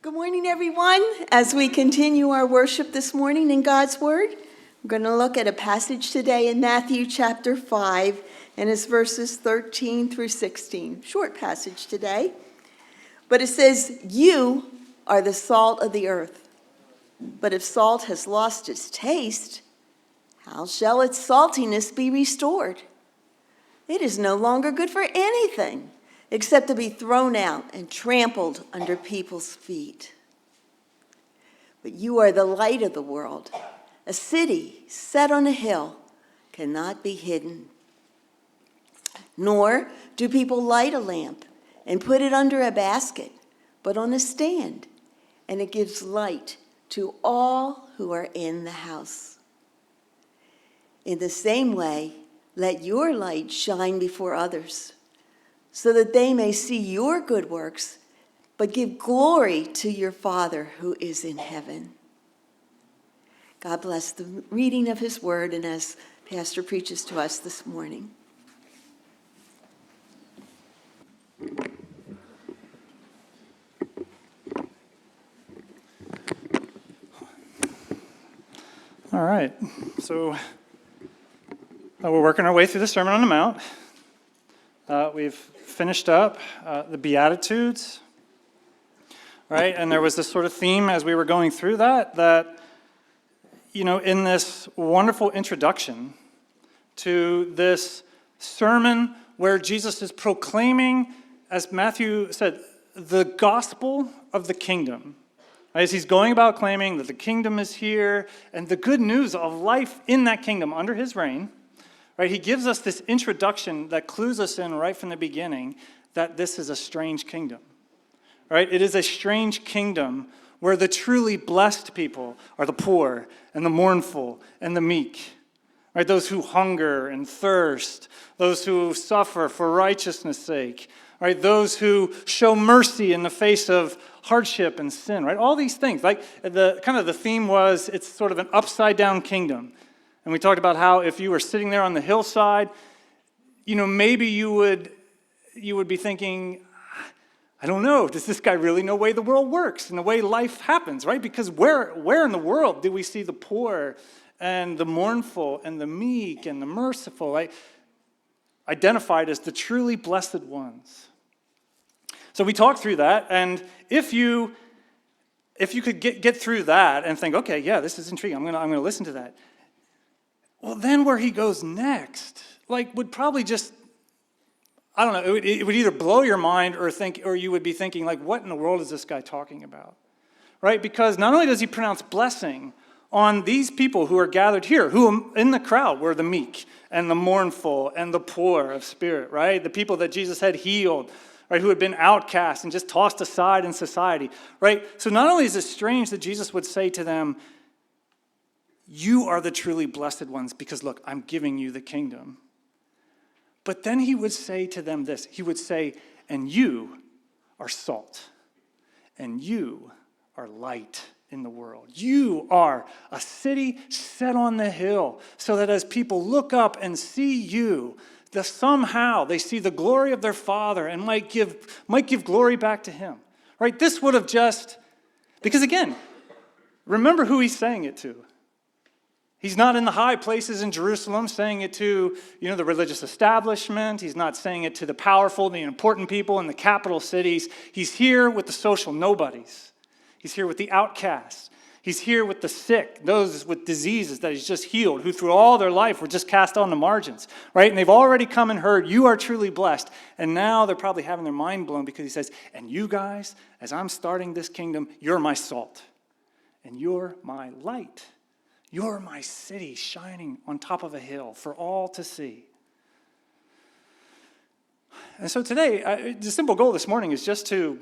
Good morning, everyone. As we continue our worship this morning in God's Word, we're going to look at a passage today in Matthew chapter 5, and it's verses 13 through 16. Short passage today. But it says, "You are the salt of the earth. But if salt has lost its taste, how shall its saltiness be restored? It is no longer good for anything except to be thrown out and trampled under people's feet. But you are the light of the world. A city set on a hill cannot be hidden. Nor do people light a lamp and put it under a basket, but on a stand, and it gives light to all who are in the house. In the same way, let your light shine before others, so that they may see your good works, but give glory to your Father who is in heaven." God bless the reading of his word, and as Pastor preaches to us this morning. All right, so we're working our way through the Sermon on the Mount. We've finished up the Beatitudes, right? And there was this sort of theme as we were going through that, you know, in this wonderful introduction to this sermon where Jesus is proclaiming, as Matthew said, the gospel of the kingdom. As he's going about claiming that the kingdom is here and the good news of life in that kingdom under his reign, right? He gives us this introduction that clues us in right from the beginning that this is a strange kingdom, right? It is a strange kingdom where the truly blessed people are the poor and the mournful and the meek, right? Those who hunger and thirst, those who suffer for righteousness' sake, right? Those who show mercy in the face of hardship and sin, right? All these things, like the theme was, it's sort of an upside down kingdom. And we talked about how if you were sitting there on the hillside, you know, maybe you would be thinking, I don't know, does this guy really know the way the world works and the way life happens, right? Because where in the world do we see the poor and the mournful and the meek and the merciful, right? Identified as the truly blessed ones. So we talked through that, and if you could get through that and think, okay, yeah, this is intriguing, I'm gonna listen to that. Well, then where he goes next, would probably just, I don't know, it would either blow your mind or you would be thinking, what in the world is this guy talking about? Right? Because not only does he pronounce blessing on these people who are gathered here, who in the crowd were the meek and the mournful and the poor of spirit, right? The people that Jesus had healed, right? Who had been outcast and just tossed aside in society, right? So not only is it strange that Jesus would say to them, you are the truly blessed ones because, look, I'm giving you the kingdom. But then he would say to them this. He would say, and you are salt, and you are light in the world. You are a city set on the hill so that as people look up and see you, that somehow they see the glory of their Father and might give glory back to him. Right? This would have just, because again, remember who he's saying it to. He's not in the high places in Jerusalem saying it to, the religious establishment. He's not saying it to the powerful, the important people in the capital cities. He's here with the social nobodies. He's here with the outcasts. He's here with the sick, those with diseases that he's just healed, who through all their life were just cast on the margins, right? And they've already come and heard, you are truly blessed. And now they're probably having their mind blown because he says, and you guys, as I'm starting this kingdom, you're my salt and you're my light. You're my city shining on top of a hill for all to see. And so today, the simple goal this morning is just to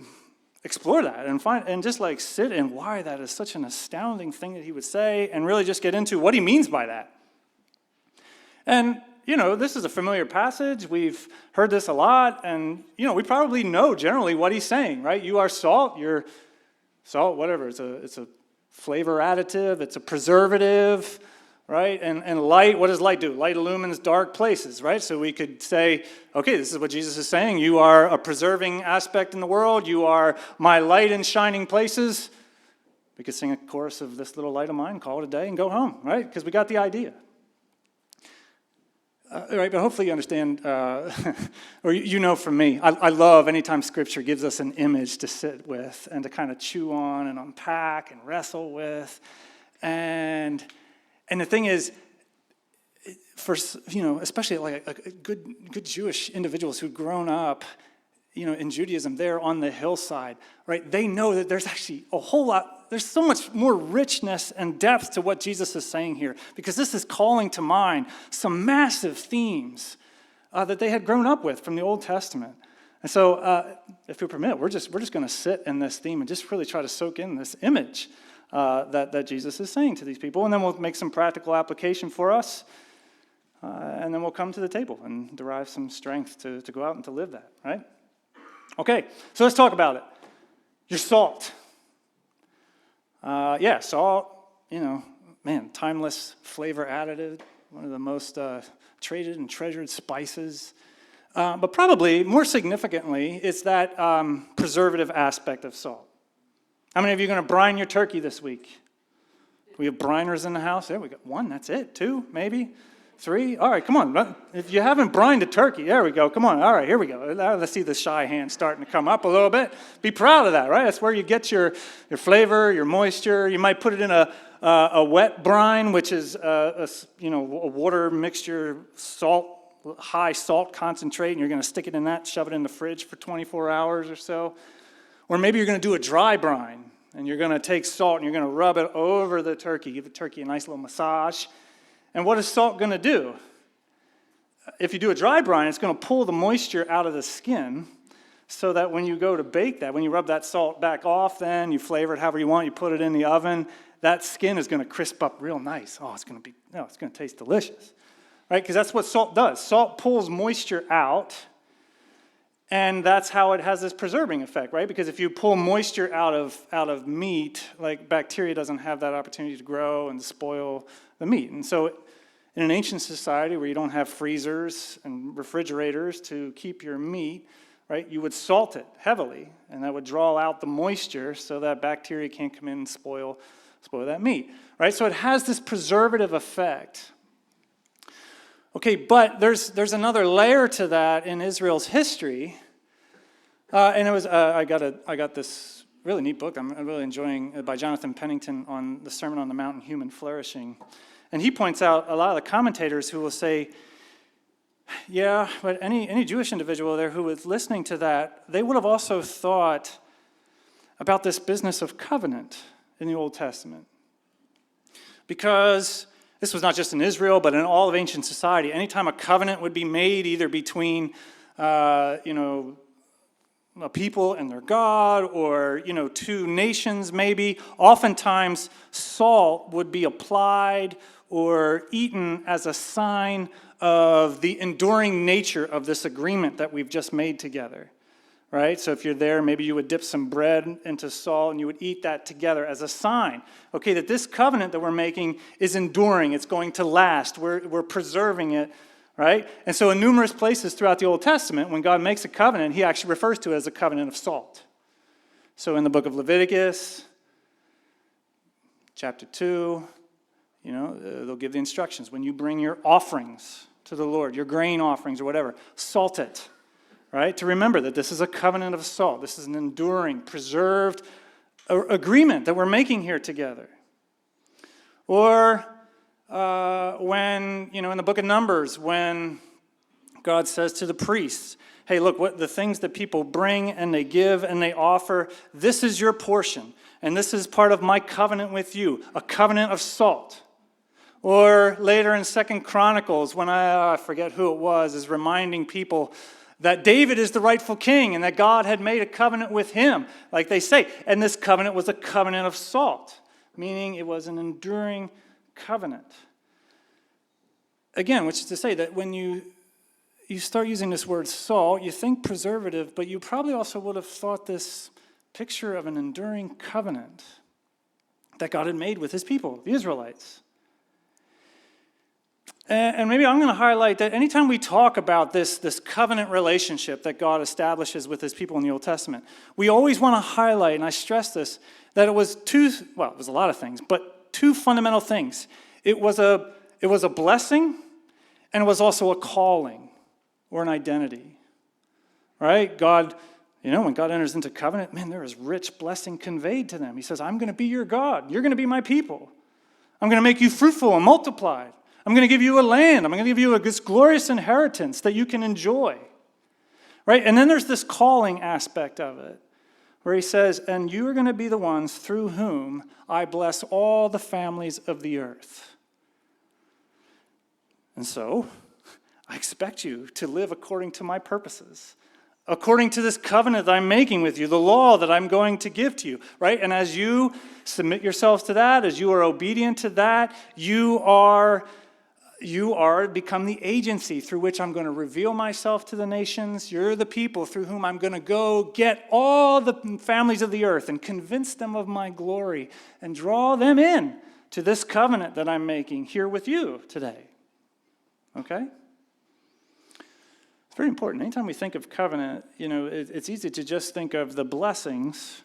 explore that and find and just sit in why that is such an astounding thing that he would say and really just get into what he means by that. And, this is a familiar passage. We've heard this a lot and, we probably know generally what he's saying, right? You are salt, you're salt, whatever. It's a flavor additive, it's a preservative, right? And light, what does light do? Light illumines dark places, right? So we could say, okay, this is what Jesus is saying. You are a preserving aspect in the world. You are my light in shining places. We could sing a chorus of This Little Light of Mine, call it a day, and go home, right? Because we got the idea. Right, but hopefully you understand, or you know from me, I love anytime Scripture gives us an image to sit with and to kind of chew on and unpack and wrestle with. And the thing is, for, especially like a good Jewish individuals who've grown up, in Judaism, there on the hillside, right? They know that there's actually a whole lot, there's so much more richness and depth to what Jesus is saying here, because this is calling to mind some massive themes that they had grown up with from the Old Testament. And so, if you permit, we're just going to sit in this theme and just really try to soak in this image that Jesus is saying to these people, and then we'll make some practical application for us, and then we'll come to the table and derive some strength to go out and to live that, right? Okay, so let's talk about it. Your salt. Salt, timeless flavor additive, one of the most traded and treasured spices. But probably more significantly, it's that preservative aspect of salt. How many of you are going to brine your turkey this week? We have briners in the house. There we go. 1, that's it. 2, maybe. 3. All right, come on. If you haven't brined a turkey, there we go. Come on. All right, here we go. Let's see the shy hand starting to come up a little bit. Be proud of that, right? That's where you get your flavor, your moisture. You might put it in a wet brine, which is a water mixture, high salt concentrate, and you're going to stick it in that, shove it in the fridge for 24 hours or so. Or maybe you're going to do a dry brine, and you're going to take salt and you're going to rub it over the turkey, give the turkey a nice little massage. And what is salt going to do? If you do a dry brine, it's going to pull the moisture out of the skin so that when you go to bake that, when you rub that salt back off, then you flavor it however you want, you put it in the oven, that skin is going to crisp up real nice. It's going to taste delicious, right? Because that's what salt does. Salt pulls moisture out, and that's how it has this preserving effect, right? Because if you pull moisture out of meat, like bacteria doesn't have that opportunity to grow and to spoil the meat. And so in an ancient society where you don't have freezers and refrigerators to keep your meat, right, you would salt it heavily, and that would draw out the moisture so that bacteria can't come in and spoil that meat, right? So it has this preservative effect. Okay, but there's another layer to that in Israel's history, and it was I got this really neat book I'm really enjoying by Jonathan Pennington on the Sermon on the Mount and Human Flourishing. And he points out a lot of the commentators who will say, yeah, but any Jewish individual there who was listening to that, they would have also thought about this business of covenant in the Old Testament. Because this was not just in Israel, but in all of ancient society. Anytime a covenant would be made, either between, a people and their God, or, two nations maybe, oftentimes salt would be applied or eaten as a sign of the enduring nature of this agreement that we've just made together, right? So if you're there, maybe you would dip some bread into salt and you would eat that together as a sign, okay, that this covenant that we're making is enduring, it's going to last, we're preserving it, right? And so in numerous places throughout the Old Testament, when God makes a covenant, he actually refers to it as a covenant of salt. So in the book of Leviticus, chapter 2, they'll give the instructions. When you bring your offerings to the Lord, your grain offerings or whatever, salt it, right? To remember that this is a covenant of salt. This is an enduring, preserved agreement that we're making here together. Or when, in the book of Numbers, when God says to the priests, hey, look, what the things that people bring and they give and they offer, this is your portion. And this is part of my covenant with you, a covenant of salt. Or later in 2 Chronicles, when I forget who it was, is reminding people that David is the rightful king and that God had made a covenant with him, like they say. And this covenant was a covenant of salt, meaning it was an enduring covenant. Again, which is to say that when you start using this word salt, you think preservative, but you probably also would have thought this picture of an enduring covenant that God had made with his people, the Israelites. And maybe I'm going to highlight that anytime we talk about this covenant relationship that God establishes with his people in the Old Testament, we always want to highlight, and I stress this, that it was it was a lot of things, but two fundamental things. It was a blessing, and it was also a calling or an identity. Right? God, when God enters into covenant, man, there is rich blessing conveyed to them. He says, I'm going to be your God. You're going to be my people. I'm going to make you fruitful and multiplied. I'm going to give you a land. I'm going to give you this glorious inheritance that you can enjoy. Right? And then there's this calling aspect of it, where he says, and you are going to be the ones through whom I bless all the families of the earth. And so, I expect you to live according to my purposes, according to this covenant that I'm making with you, the law that I'm going to give to you, right? And as you submit yourselves to that, as you are obedient to that, you are become the agency through which I'm going to reveal myself to the nations. You're the people through whom I'm going to go get all the families of the earth and convince them of my glory and draw them in to this covenant that I'm making here with you today. Okay? It's very important. Anytime we think of covenant, it's easy to just think of the blessings,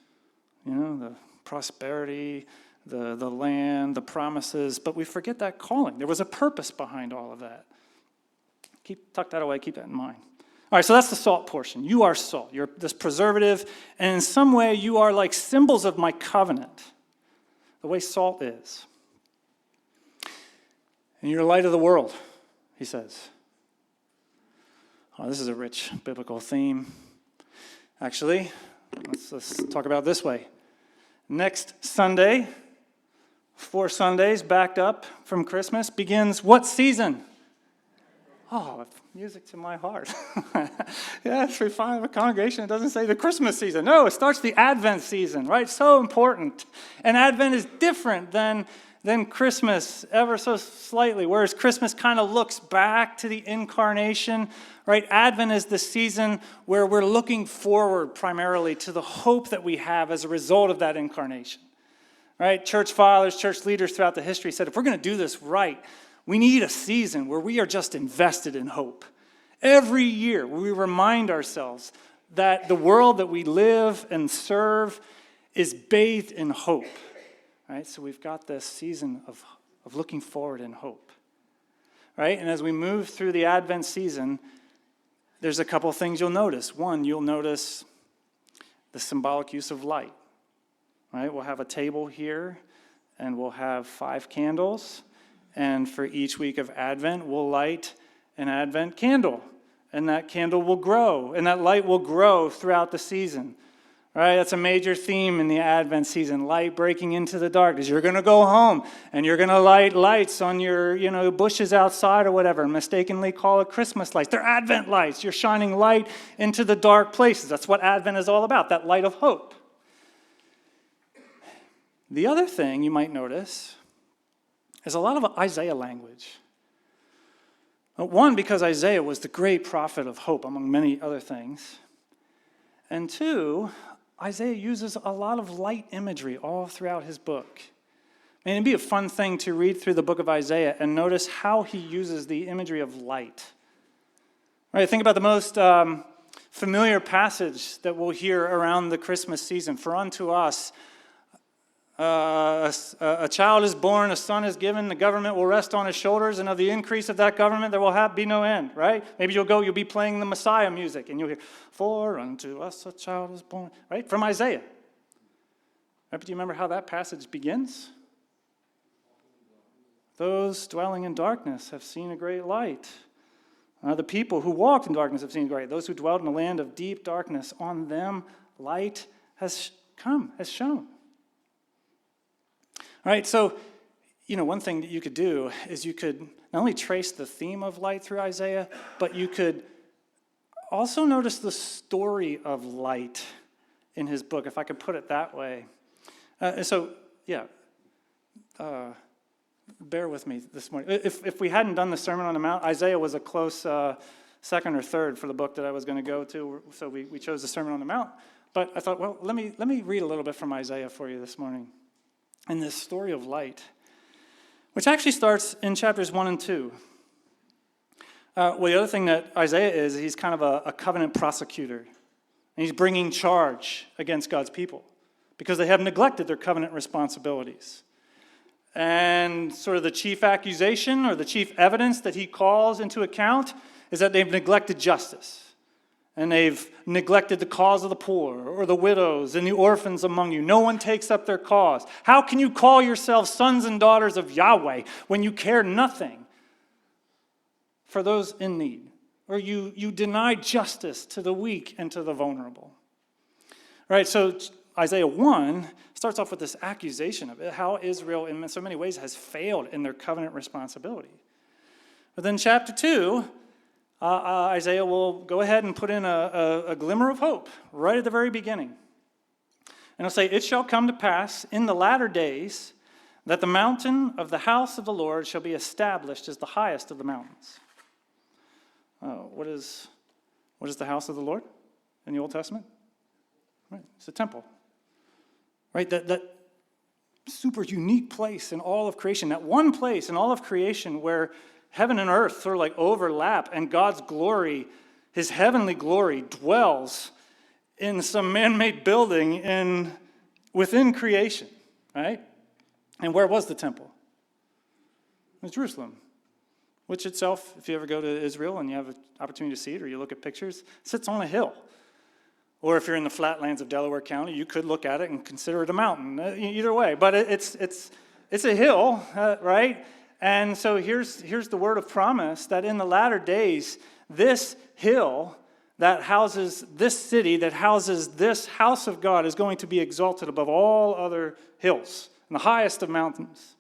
the prosperity, the land, the promises, but we forget that calling. There was a purpose behind all of that. Tuck that away, keep that in mind. All right, so that's the salt portion. You are salt. You're this preservative, and in some way you are like symbols of my covenant, the way salt is. And you're the light of the world, he says. Oh, this is a rich biblical theme. Actually, let's talk about it this way. Next Sunday, 4 Sundays backed up from Christmas, begins what season? Oh, music to my heart. Yeah, it's fine of a congregation. It doesn't say the Christmas season. No, it starts the Advent season, right? So important. And Advent is different than Christmas ever so slightly, whereas Christmas kind of looks back to the incarnation, right? Advent is the season where we're looking forward primarily to the hope that we have as a result of that incarnation, right? Church fathers, church leaders throughout the history said, if we're going to do this right, we need a season where we are just invested in hope. Every year, we remind ourselves that the world that we live and serve is bathed in hope. Right? So we've got this season of looking forward in hope. Right? And as we move through the Advent season, there's a couple things you'll notice. One, you'll notice the symbolic use of light. Right? We'll have a table here, and we'll have 5 candles. And for each week of Advent, we'll light an Advent candle. And that candle will grow, and that light will grow throughout the season. Right, that's a major theme in the Advent season, light breaking into the darkness. You're going to go home, and you're going to light lights on your bushes outside or whatever, and mistakenly call it Christmas lights. They're Advent lights. You're shining light into the dark places. That's what Advent is all about, that light of hope. The other thing you might notice is a lot of Isaiah language. One, because Isaiah was the great prophet of hope, among many other things. And two, Isaiah uses a lot of light imagery all throughout his book. I mean, it'd be a fun thing to read through the book of Isaiah and notice how he uses the imagery of light. Right? Think about the most familiar passage that we'll hear around the Christmas season. For unto us a child is born, a son is given, the government will rest on his shoulders, and of the increase of that government there will be no end, right? Maybe you'll be playing the Messiah music, and you'll hear, for unto us a child is born, right? From Isaiah. Right, but do you remember how that passage begins? Those dwelling in darkness have seen a great light. The people who walked in darkness have seen great. Those who dwelled in a land of deep darkness, on them light has come, has shone. All right, so, one thing that you could do is you could not only trace the theme of light through Isaiah, but you could also notice the story of light in his book, if I could put it that way. Bear with me this morning. If we hadn't done the Sermon on the Mount, Isaiah was a close second or third for the book that I was going to go to, so we chose the Sermon on the Mount. But I thought, well, let me read a little bit from Isaiah for you this morning. And this story of light, which actually starts in chapters 1 and 2. Well, the other thing that Isaiah is, he's kind of a covenant prosecutor. And he's bringing charge against God's people because they have neglected their covenant responsibilities. And sort of the chief accusation or the chief evidence that he calls into account is that they've neglected justice. And they've neglected the cause of the poor or the widows and the orphans among you. No one takes up their cause. How can you call yourselves sons and daughters of Yahweh when you care nothing for those in need? Or you deny justice to the weak and to the vulnerable. Right, so Isaiah 1 starts off with this accusation of how Israel in so many ways has failed in their covenant responsibility. But then chapter 2, Isaiah will go ahead and put in a glimmer of hope right at the very beginning. And he'll say, "It shall come to pass in the latter days that the mountain of the house of the Lord shall be established as the highest of the mountains." What is the house of the Lord in the Old Testament? Right, it's the temple. Right, that super unique place in all of creation, that one place in all of creation where heaven and earth sort of like overlap, and God's glory, his heavenly glory, dwells in some man-made building within creation, right? And where was the temple? It was Jerusalem, which itself, if you ever go to Israel and you have an opportunity to see it or you look at pictures, sits on a hill. Or if you're in the flatlands of Delaware County, you could look at it and consider it a mountain. Either way, but it's a hill, right? And so here's the word of promise that in the latter days, this hill that houses this city, that houses this house of God, is going to be exalted above all other hills, and the highest of mountains.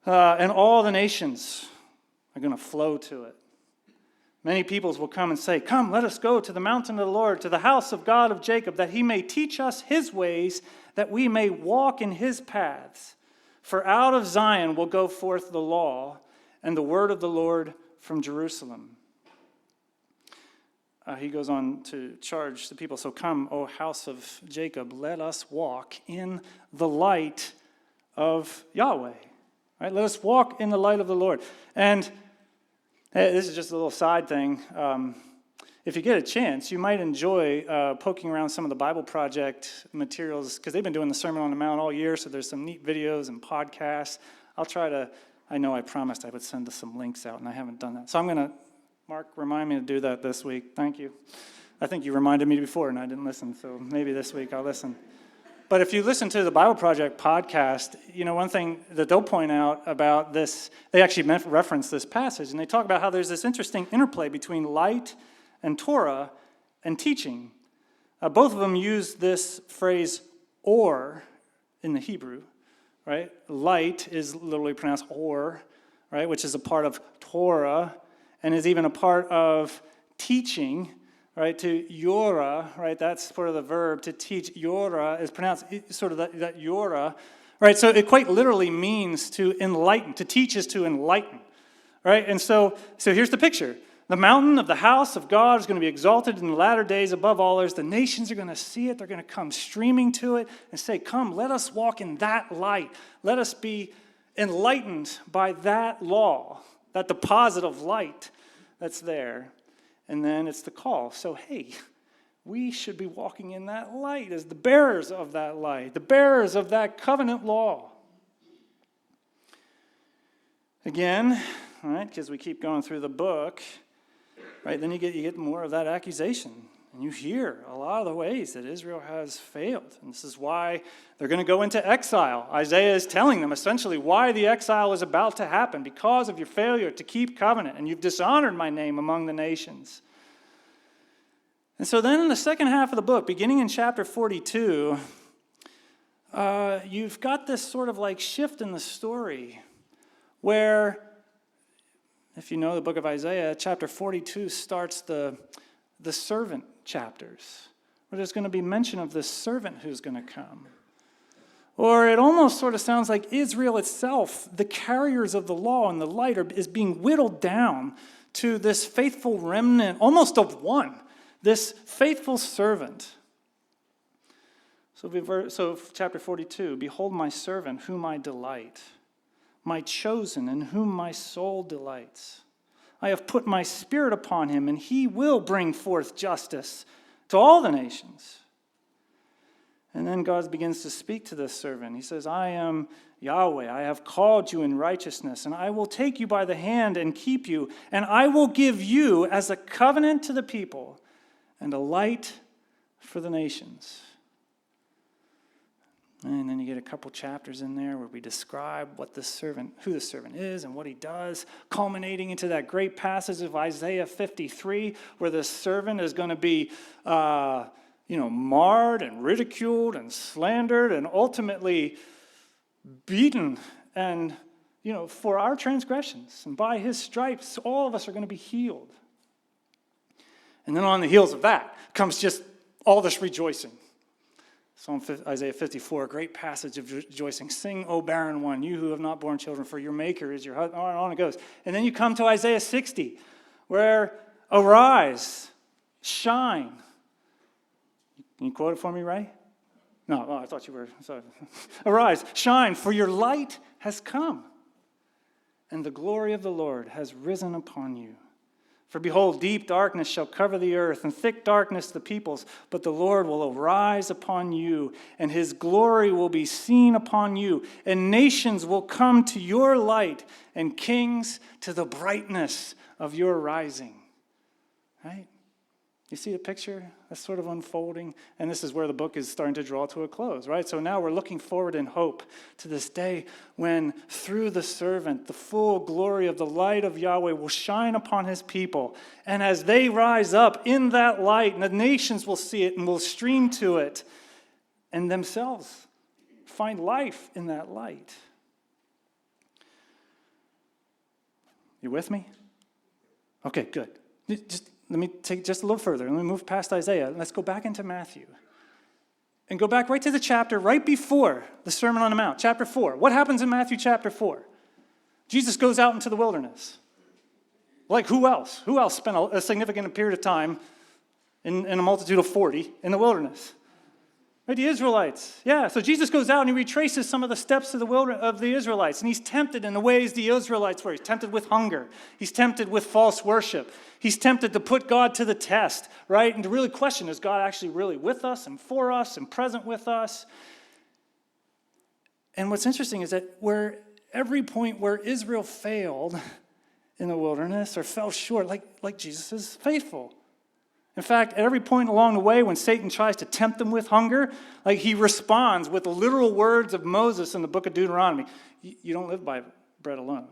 And all the nations are going to flow to it. Many peoples will come and say, "Come, let us go to the mountain of the Lord, to the house of God of Jacob, that he may teach us his ways, that we may walk in his paths. For out of Zion will go forth the law and the word of the Lord from Jerusalem." He goes on to charge the people, "So come, O house of Jacob, let us walk in the light of Yahweh." Right? Let us walk in the light of the Lord. And this is just a little side thing. If you get a chance, you might enjoy poking around some of the Bible Project materials, because they've been doing the Sermon on the Mount all year, so there's some neat videos and podcasts. I know I promised I would send us some links out, and I haven't done that. So I'm going to, Mark, remind me to do that this week. Thank you. I think you reminded me before, and I didn't listen, so maybe this week I'll listen. But if you listen to the Bible Project podcast, one thing that they'll point out about this, they actually reference this passage, and they talk about how there's this interesting interplay between light and Torah and teaching. Both of them use this phrase, or, in the Hebrew, right? Light is literally pronounced or, right, which is a part of Torah, and is even a part of teaching, right, to yora, right, that's sort of the verb, to teach. Yora is pronounced sort of that yora, right, so it quite literally means to enlighten. To teach is to enlighten, right, and so here's the picture. The mountain of the house of God is going to be exalted in the latter days above all others. The nations are going to see it. They're going to come streaming to it and say, "Come, let us walk in that light. Let us be enlightened by that law, that deposit of light that's there." And then it's the call. So, hey, we should be walking in that light as the bearers of that light, the bearers of that covenant law. Again, right, because we keep going through the book, right, then you get more of that accusation. And you hear a lot of the ways that Israel has failed. And this is why they're going to go into exile. Isaiah is telling them essentially why the exile is about to happen, because of your failure to keep covenant, and you've dishonored my name among the nations. And so then in the second half of the book, beginning in chapter 42, you've got this sort of like shift in the story where, if you know the book of Isaiah, chapter 42 starts the servant chapters, where there's going to be mention of this servant who's going to come. Or it almost sort of sounds like Israel itself, the carriers of the law and the light, is being whittled down to this faithful remnant, almost of one, this faithful servant. So chapter 42, "Behold my servant whom I delight, my chosen in whom my soul delights. I have put my spirit upon him, and he will bring forth justice to all the nations. And then God begins to speak to this servant. He says, I am Yahweh. I have called you in righteousness, and I will take you by the hand and keep you, and I will give you as a covenant to the people and a light for the nations. And then you get a couple chapters in there where we describe what who the servant is and what he does, culminating into that great passage of Isaiah 53, where the servant is going to be marred and ridiculed and slandered and ultimately beaten and, for our transgressions. And by his stripes, all of us are going to be healed. And then on the heels of that comes just all this rejoicing. Isaiah 54, a great passage of rejoicing. Sing, O barren one, you who have not borne children, for your maker is your husband. On it goes. And then you come to Isaiah 60, where arise, shine. Can you quote it for me, Ray? No, I thought you were. Sorry. Arise, shine, for your light has come, and the glory of the Lord has risen upon you. For behold, deep darkness shall cover the earth, and thick darkness the peoples. But the Lord will arise upon you, and his glory will be seen upon you. And nations will come to your light, and kings to the brightness of your rising. Right? You see the picture that's sort of unfolding? And this is where the book is starting to draw to a close, right? So now we're looking forward in hope to this day when through the servant, the full glory of the light of Yahweh will shine upon his people. And as they rise up in that light, and the nations will see it and will stream to it and themselves find life in that light. You with me? Okay, good. Let me take just a little further. Let me move past Isaiah. Let's go back into Matthew. And go back right to the chapter right before the Sermon on the Mount, chapter 4. What happens in Matthew chapter 4? Jesus goes out into the wilderness. Like who else? Who else spent a significant period of time in a multitude of 40 in the wilderness? Right, the Israelites. Yeah, so Jesus goes out and he retraces some of the steps of the Israelites. And he's tempted in the ways the Israelites were. He's tempted with hunger. He's tempted with false worship. He's tempted to put God to the test, right? And to really question, is God actually really with us and for us and present with us? And what's interesting is that where every point where Israel failed in the wilderness or fell short, like Jesus is faithful. In fact, at every point along the way when Satan tries to tempt them with hunger, like he responds with the literal words of Moses in the book of Deuteronomy. You don't live by bread alone.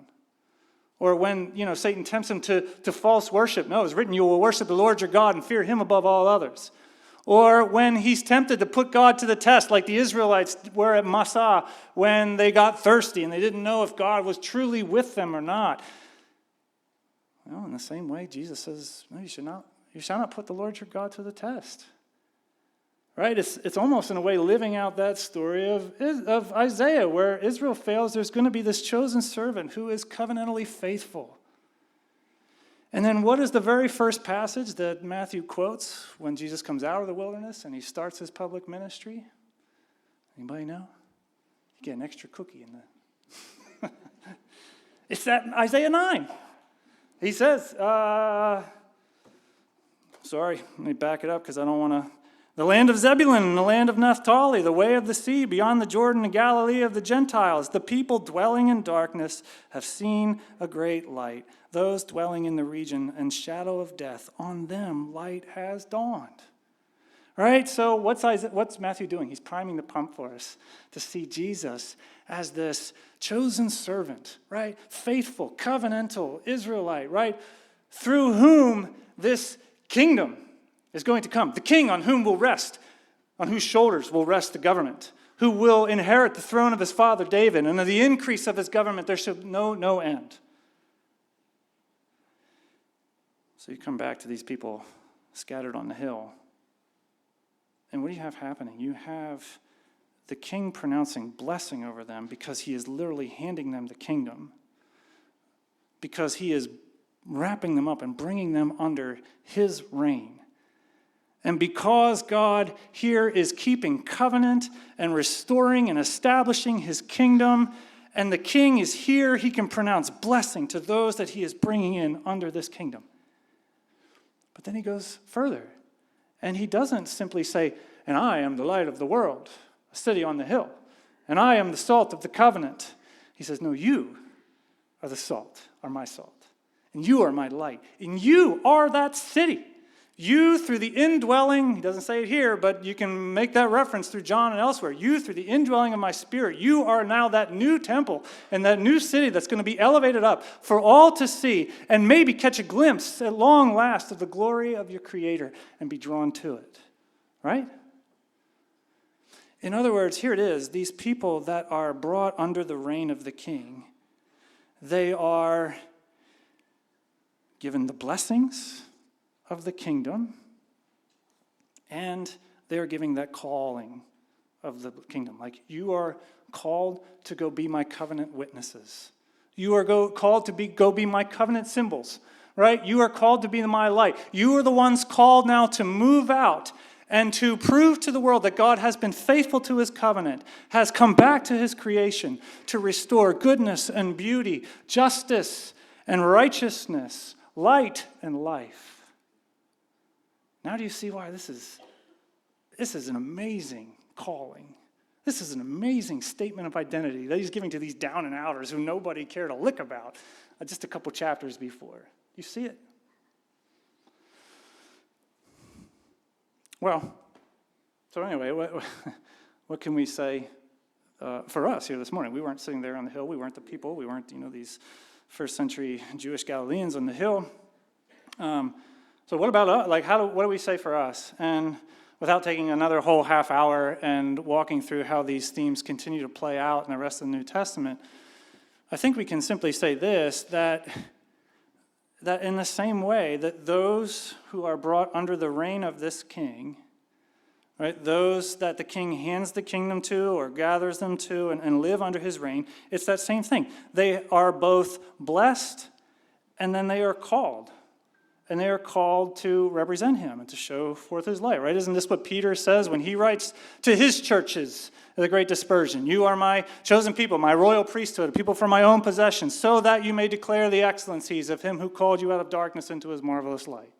Or when, Satan tempts him to false worship. No, it's written, you will worship the Lord your God and fear him above all others. Or when he's tempted to put God to the test, like the Israelites were at Massah when they got thirsty and they didn't know if God was truly with them or not. Well, in the same way, Jesus says, no, you shall not put the Lord your God to the test. Right? It's almost in a way living out that story of Isaiah, where Israel fails, there's going to be this chosen servant who is covenantally faithful. And then what is the very first passage that Matthew quotes when Jesus comes out of the wilderness and he starts his public ministry? Anybody know? You get an extra cookie in the... It's that Isaiah 9. He says, sorry, let me back it up because I don't want to. The land of Zebulun and the land of Naphtali, the way of the sea, beyond the Jordan, the Galilee of the Gentiles. The people dwelling in darkness have seen a great light. Those dwelling in the region and shadow of death, on them light has dawned. Right? So what's Matthew doing? He's priming the pump for us to see Jesus as this chosen servant, right? Faithful, covenantal Israelite, right? Through whom this kingdom is going to come. The king on whom will rest, on whose shoulders will rest the government, who will inherit the throne of his father David, and of the increase of his government there shall no end. So you come back to these people scattered on the hill. And what do you have happening? You have the king pronouncing blessing over them because he is literally handing them the kingdom. Because he is wrapping them up and bringing them under his reign. And because God here is keeping covenant and restoring and establishing his kingdom and the king is here, he can pronounce blessing to those that he is bringing in under this kingdom. But then he goes further, and he doesn't simply say, and I am the light of the world, a city on the hill, and I am the salt of the covenant. He says, no, you are the salt, are my salt, and you are my light, and you are that city. You, through the indwelling, he doesn't say it here, but you can make that reference through John and elsewhere. You, through the indwelling of my Spirit, you are now that new temple and that new city that's going to be elevated up for all to see and maybe catch a glimpse at long last of the glory of your Creator and be drawn to it. Right? In other words, here it is. These people that are brought under the reign of the King, they are given the blessings of the kingdom, and they are giving that calling of the kingdom. Like, you are called to go be my covenant witnesses. You are called to go be my covenant symbols, right? You are called to be my light. You are the ones called now to move out and to prove to the world that God has been faithful to his covenant, has come back to his creation to restore goodness and beauty, justice and righteousness, light and life. Now do you see why this is an amazing calling? This is an amazing statement of identity that he's giving to these down and outers who nobody cared a lick about just a couple chapters before. You see it? Well, so anyway, what can we say for us here this morning? We weren't sitting there on the hill. We weren't the people. We weren't, these first century Jewish Galileans on the hill. So what about us? Like, what do we say for us? And without taking another whole half hour and walking through how these themes continue to play out in the rest of the New Testament, I think we can simply say this, that in the same way that those who are brought under the reign of this king, right, those that the king hands the kingdom to or gathers them to and live under his reign, it's that same thing. They are both blessed and then they are called. And they are called to represent him and to show forth his light, right? Isn't this what Peter says when he writes to his churches at the Great Dispersion? You are my chosen people, my royal priesthood, a people for my own possession, so that you may declare the excellencies of him who called you out of darkness into his marvelous light.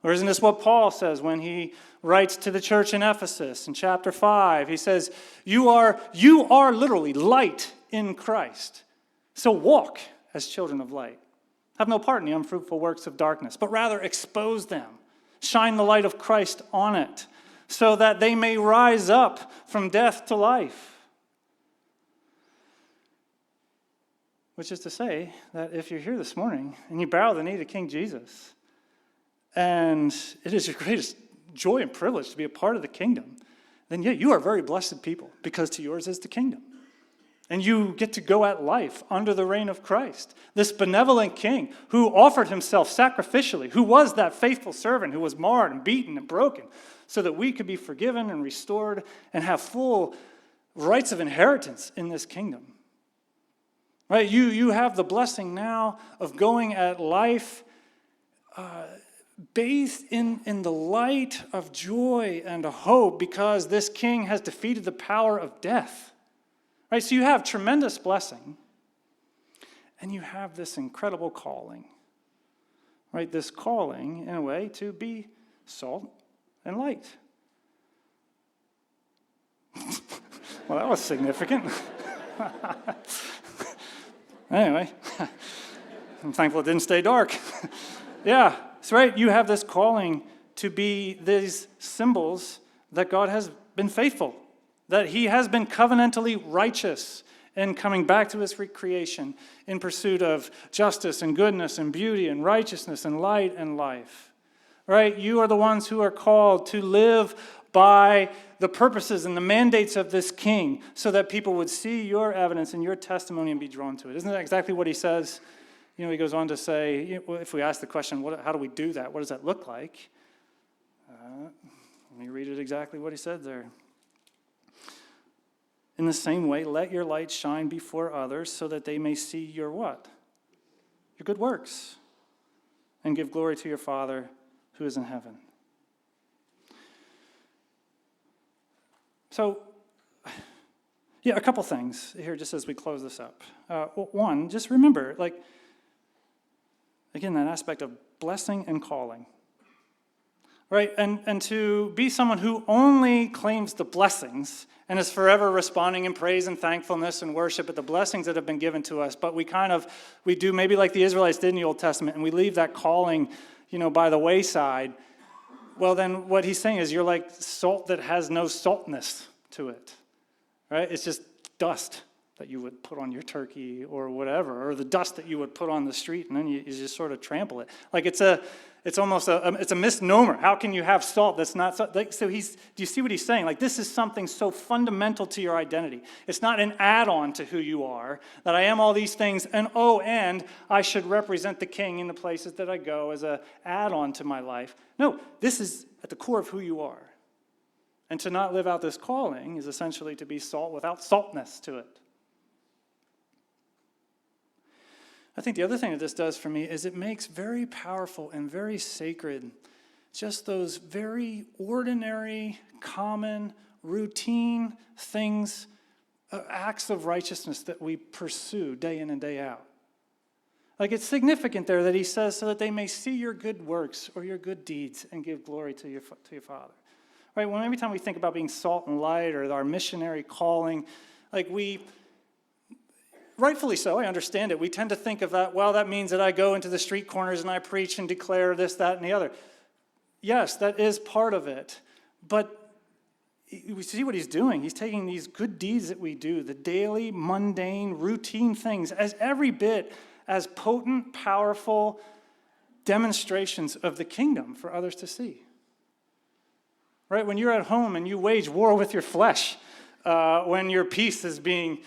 Or isn't this what Paul says when he writes to the church in Ephesus in chapter 5? He says, you are literally light in Christ. So walk as children of light. Have no part in the unfruitful works of darkness, but rather expose them. Shine the light of Christ on it, so that they may rise up from death to life. Which is to say that if you're here this morning and you bow the knee to King Jesus, and it is your greatest joy and privilege to be a part of the kingdom, then yeah, you are very blessed people, because to yours is the kingdom. And you get to go at life under the reign of Christ, this benevolent king who offered himself sacrificially, who was that faithful servant who was marred and beaten and broken so that we could be forgiven and restored and have full rights of inheritance in this kingdom. Right? You have the blessing now of going at life bathed in the light of joy and hope, because this king has defeated the power of death. Right, so you have tremendous blessing, and you have this incredible calling. Right, this calling, in a way, to be salt and light. Well, that was significant. Anyway, I'm thankful it didn't stay dark. Yeah, that's right. You have this calling to be these symbols that God has been faithful, that he has been covenantally righteous in coming back to his creation in pursuit of justice and goodness and beauty and righteousness and light and life. Right? You are the ones who are called to live by the purposes and the mandates of this king, so that people would see your evidence and your testimony and be drawn to it. Isn't that exactly what he says? He goes on to say, if we ask the question, how do we do that? What does that look like? Let me read it exactly what he said there. In the same way, let your light shine before others so that they may see your what? Your good works, and give glory to your Father who is in heaven. So, Yeah, a couple things here just as we close this up. One, just remember, again, that aspect of blessing and calling. Right? And to be someone who only claims the blessings and is forever responding in praise and thankfulness and worship at the blessings that have been given to us, but we do maybe like the Israelites did in the Old Testament, and we leave that calling, by the wayside. Well, then what he's saying is you're like salt that has no saltness to it. Right? It's just dust that you would put on your turkey or whatever, or the dust that you would put on the street, and then you just sort of trample it. Like it's almost a misnomer. How can you have salt that's not salt? Do you see what he's saying? Like, this is something so fundamental to your identity. It's not an add-on to who you are, that I am all these things, and I should represent the king in the places that I go as an add-on to my life. No, this is at the core of who you are. And to not live out this calling is essentially to be salt without saltness to it. I think the other thing that this does for me is it makes very powerful and very sacred just those very ordinary, common, routine things, acts of righteousness that we pursue day in and day out. Like, it's significant there that he says, so that they may see your good works or your good deeds and give glory to your Father. Right? When every time we think about being salt and light or our missionary calling, rightfully so, I understand it. We tend to think of that, well, that means that I go into the street corners and I preach and declare this, that, and the other. Yes, that is part of it. But we see what he's doing. He's taking these good deeds that we do, the daily, mundane, routine things, as every bit as potent, powerful demonstrations of the kingdom for others to see. Right? When you're at home and you wage war with your flesh, when your peace is being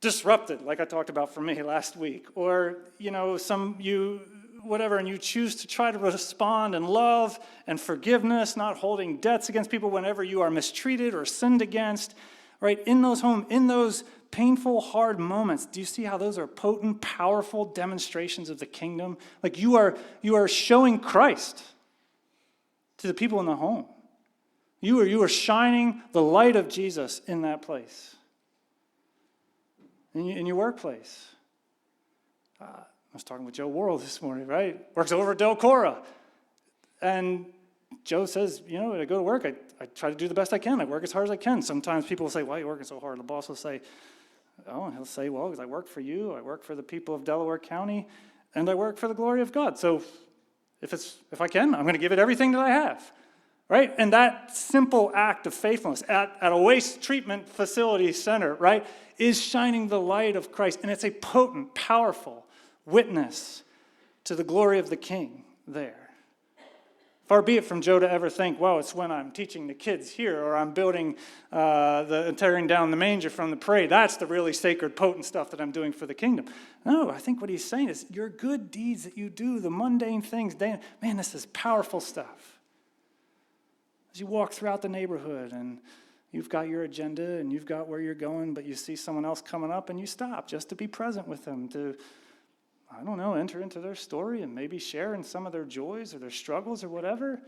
disrupted, like I talked about for me last week, or and you choose to try to respond in love and forgiveness, not holding debts against people whenever you are mistreated or sinned against, right? In those painful, hard moments, do you see how those are potent, powerful demonstrations of the kingdom? Like, you are showing Christ to the people in the home. You are shining the light of Jesus in that place. In your workplace. I was talking with Joe Worrell this morning, right? Works over at Del Cora. And Joe says, when I go to work, I try to do the best I can. I work as hard as I can. Sometimes people will say, why are you working so hard? The boss will say, he'll say, well, because I work for you, I work for the people of Delaware County, and I work for the glory of God. So if I can, I'm going to give it everything that I have. Right? And that simple act of faithfulness at a waste treatment facility center, right, is shining the light of Christ. And it's a potent, powerful witness to the glory of the King there. Far be it from Joe to ever think, well, it's when I'm teaching the kids here, or I'm building tearing down the manger from the parade. That's the really sacred, potent stuff that I'm doing for the kingdom. No, I think what he's saying is your good deeds that you do, the mundane things, man, this is powerful stuff. As you walk throughout the neighborhood and you've got your agenda and you've got where you're going, but you see someone else coming up and you stop just to be present with them, to, enter into their story and maybe share in some of their joys or their struggles or whatever.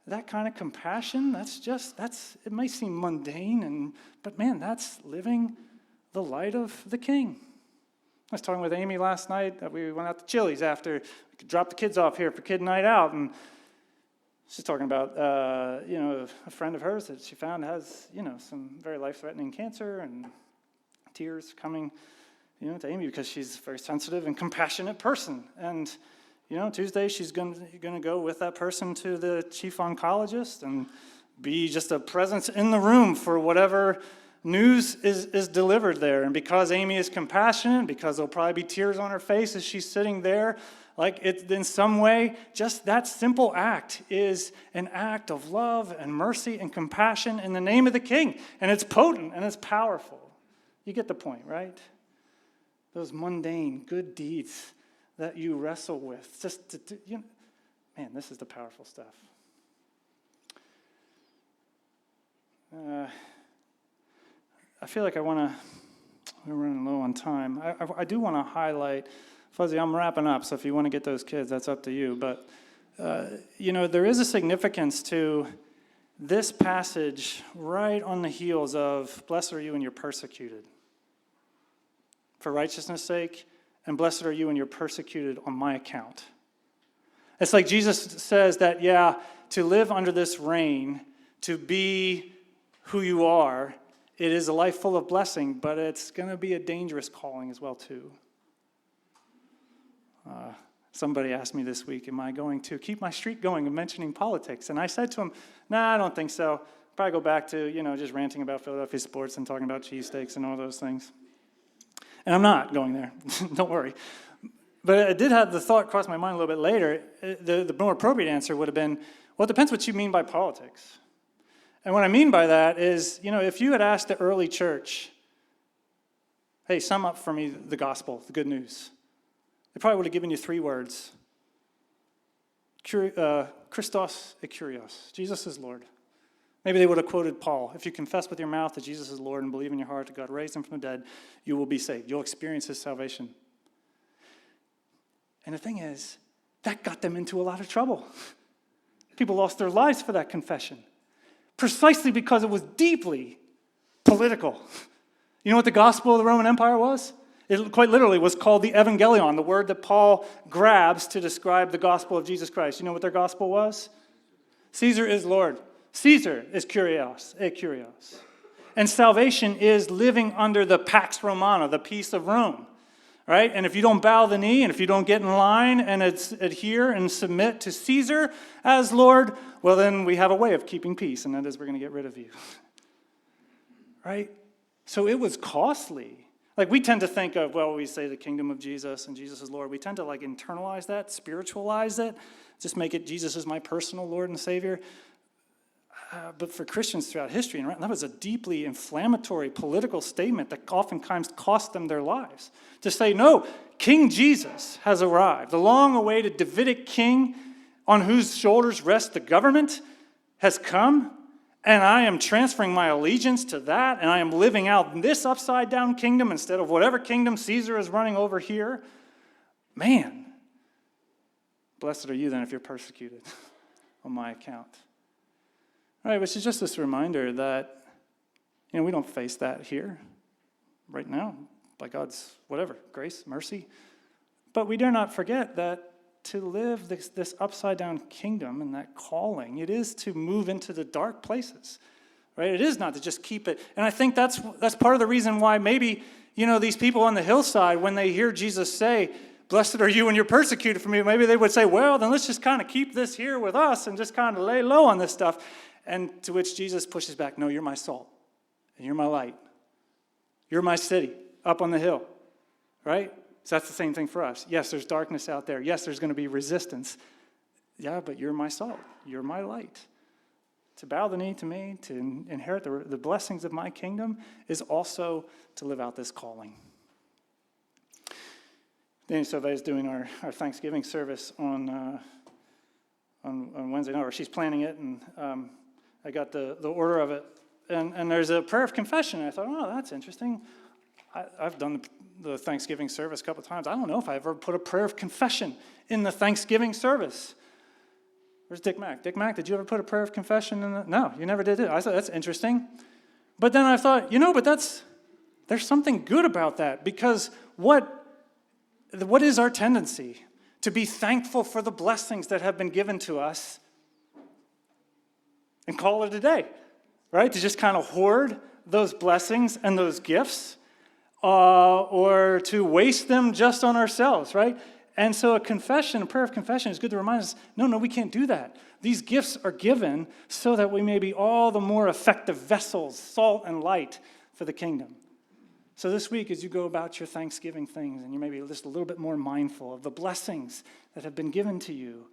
That kind of compassion, it may seem mundane, but man, that's living the light of the King. I was talking with Amy last night. We went out to Chili's after we dropped the kids off here for kid night out, and she's talking about, a friend of hers that she found has, some very life-threatening cancer, and tears coming, to Amy because she's a very sensitive and compassionate person. And, Tuesday she's going to go with that person to the chief oncologist and be just a presence in the room for whatever news is delivered there. And because Amy is compassionate, because there'll probably be tears on her face as she's sitting there, like it, in some way, just that simple act is an act of love and mercy and compassion in the name of the King. And it's potent and it's powerful. You get the point, right? Those mundane good deeds that you wrestle with. This is the powerful stuff. I feel like we're running low on time. I do want to highlight, Fuzzy, I'm wrapping up, so if you want to get those kids, that's up to you. But, there is a significance to this passage right on the heels of, blessed are you when you're persecuted for righteousness' sake, and blessed are you when you're persecuted on my account. It's like Jesus says that, yeah, to live under this reign, to be who you are, it is a life full of blessing, but it's going to be a dangerous calling as well, too. Somebody asked me this week, am I going to keep my streak going of mentioning politics? And I said to him, nah, I don't think so. Probably go back to, just ranting about Philadelphia sports and talking about cheesesteaks and all those things. And I'm not going there. Don't worry. But I did have the thought cross my mind a little bit later. The more appropriate answer would have been, well, it depends what you mean by politics. And what I mean by that is, if you had asked the early church, hey, sum up for me the gospel, the good news, they probably would have given you 3 words. Christos et Kyrios. Jesus is Lord. Maybe they would have quoted Paul. If you confess with your mouth that Jesus is Lord and believe in your heart that God raised him from the dead, you will be saved. You'll experience his salvation. And the thing is, that got them into a lot of trouble. People lost their lives for that confession, precisely because it was deeply political. You know what the gospel of the Roman Empire was? It quite literally was called the Evangelion, the word that Paul grabs to describe the gospel of Jesus Christ. You know what their gospel was? Caesar is Lord. Caesar is Kyrios, et Kyrios. And salvation is living under the Pax Romana, the peace of Rome. Right? And if you don't bow the knee, and if you don't get in line and adhere and submit to Caesar as Lord, well, then we have a way of keeping peace, and that is we're going to get rid of you. Right? So it was costly. Like we tend to think of, well, we say the kingdom of Jesus and Jesus is Lord. We tend to internalize that, spiritualize it, just make it Jesus is my personal Lord and Savior. But for Christians throughout history, and that was a deeply inflammatory political statement that oftentimes cost them their lives. To say, no, King Jesus has arrived. The long-awaited Davidic king on whose shoulders rests the government has come, and I am transferring my allegiance to that, and I am living out this upside-down kingdom instead of whatever kingdom Caesar is running over here. Man, blessed are you then if you're persecuted on my account. All right, which is just this reminder that, we don't face that here right now by God's, grace, mercy. But we dare not forget that to live this upside-down kingdom and that calling, it is to move into the dark places, right? It is not to just keep it. And I think that's part of the reason why maybe, these people on the hillside, when they hear Jesus say, blessed are you when you're persecuted for me, maybe they would say, well, then let's just kind of keep this here with us and just kind of lay low on this stuff. And to which Jesus pushes back, no, you're my salt, and you're my light. You're my city up on the hill, right? So that's the same thing for us. Yes, there's darkness out there. Yes, there's going to be resistance. Yeah, but you're my salt. You're my light. To bow the knee to me, to inherit the blessings of my kingdom, is also to live out this calling. Danny Sauvé is doing our Thanksgiving service on Wednesday night, or she's planning it, and I got the order of it. And there's a prayer of confession. And I thought, oh, that's interesting. I've done the Thanksgiving service a couple of times. I don't know if I ever put a prayer of confession in the Thanksgiving service. Where's Dick Mack? Dick Mack, did you ever put a prayer of confession in the... No, you never did it. I thought, that's interesting. But then I thought, but there's something good about that, because what is our tendency? To be thankful for the blessings that have been given to us and call it a day, right? To just kind of hoard those blessings and those gifts, or to waste them just on ourselves, right? And so a prayer of confession is good to remind us, no, we can't do that. These gifts are given so that we may be all the more effective vessels, salt and light for the kingdom. So this week, as you go about your Thanksgiving things, and you may be just a little bit more mindful of the blessings that have been given to you,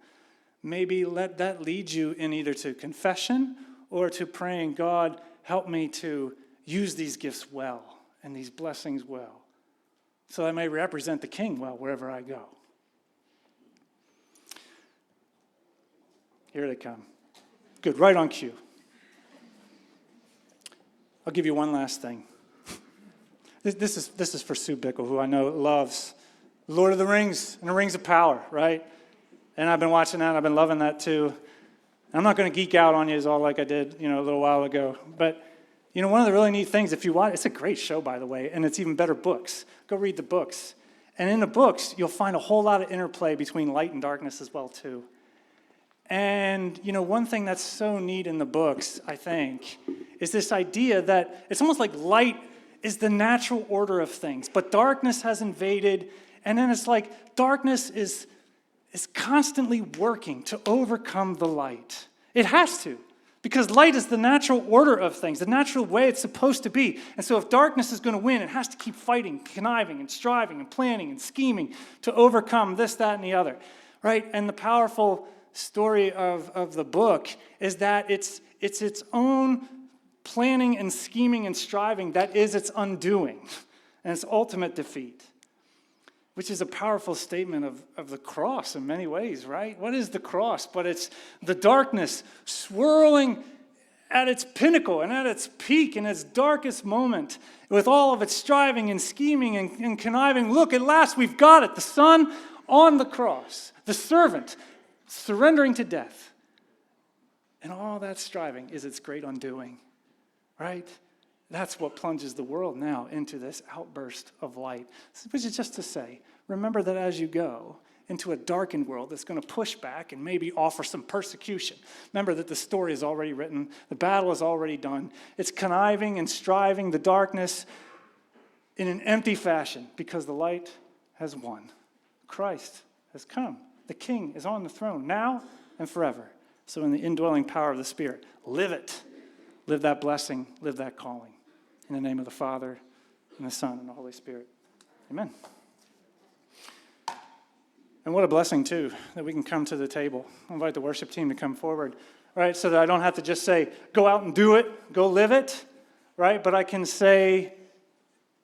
maybe let that lead you in either to confession or to praying, God, help me to use these gifts well and these blessings well, so I may represent the King well wherever I go. Here they come. Good, right on cue. I'll give you one last thing. This is for Sue Bickle, who I know loves Lord of the Rings and the Rings of Power, right? And I've been watching that, and I've been loving that too. I'm not going to geek out on you all like I did, a little while ago. But, one of the really neat things, if you watch, it's a great show, by the way, and it's even better books. Go read the books. And in the books, you'll find a whole lot of interplay between light and darkness as well, too. And, one thing that's so neat in the books, I think, is this idea that it's almost like light is the natural order of things, but darkness has invaded, and then it's like darkness is constantly working to overcome the light. It has to, because light is the natural order of things, the natural way it's supposed to be. And so if darkness is going to win, it has to keep fighting, conniving, and striving, and planning, and scheming to overcome this, that, and the other, right? And the powerful story of the book is that it's its own planning and scheming and striving that is its undoing and its ultimate defeat, which is a powerful statement of the cross in many ways, right? What is the cross? But it's the darkness swirling at its pinnacle and at its peak in its darkest moment with all of its striving and scheming and conniving. Look, at last we've got it. The Son on the cross, the servant surrendering to death. And all that striving is its great undoing, right? That's what plunges the world now into this outburst of light. Which is just to say, remember that as you go into a darkened world that's going to push back and maybe offer some persecution, remember that the story is already written, the battle is already done. It's conniving and striving the darkness in an empty fashion because the light has won. Christ has come. The King is on the throne now and forever. So in the indwelling power of the Spirit, live it. Live that blessing, live that calling. In the name of the Father, and the Son, and the Holy Spirit. Amen. And what a blessing, too, that we can come to the table. I'll invite the worship team to come forward, right, so that I don't have to just say, go out and do it, go live it, right, but I can say,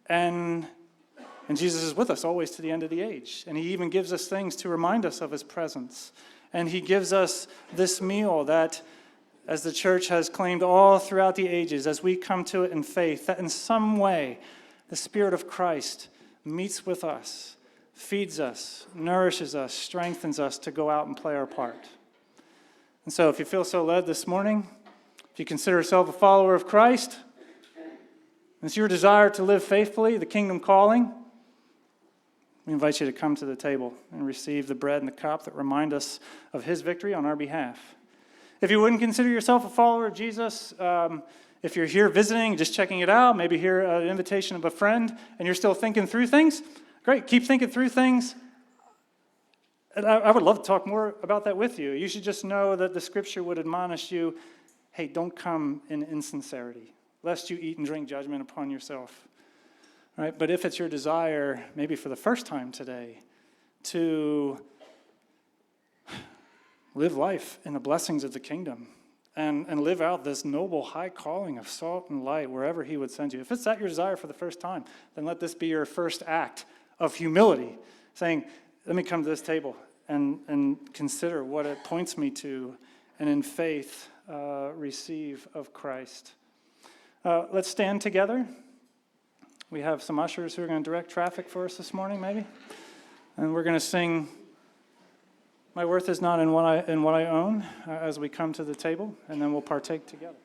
and Jesus is with us always to the end of the age. And he even gives us things to remind us of his presence. And he gives us this meal that, as the church has claimed all throughout the ages, as we come to it in faith, that in some way the Spirit of Christ meets with us, feeds us, nourishes us, strengthens us to go out and play our part. And so if you feel so led this morning, if you consider yourself a follower of Christ, it's your desire to live faithfully, the kingdom calling, we invite you to come to the table and receive the bread and the cup that remind us of his victory on our behalf. If you wouldn't consider yourself a follower of Jesus, if you're here visiting, just checking it out, maybe hear an invitation of a friend, and you're still thinking through things, great, keep thinking through things. And I would love to talk more about that with you. You should just know that the Scripture would admonish you, hey, don't come in insincerity, lest you eat and drink judgment upon yourself. Right? But if it's your desire, maybe for the first time today, to live life in the blessings of the kingdom and live out this noble high calling of salt and light wherever he would send you. If it's that your desire for the first time, then let this be your first act of humility, saying, let me come to this table and consider what it points me to, and in faith receive of Christ. Let's stand together. We have some ushers who are going to direct traffic for us this morning, maybe. And we're going to sing, My Worth Is Not in What I Own, as we come to the table, and then we'll partake together.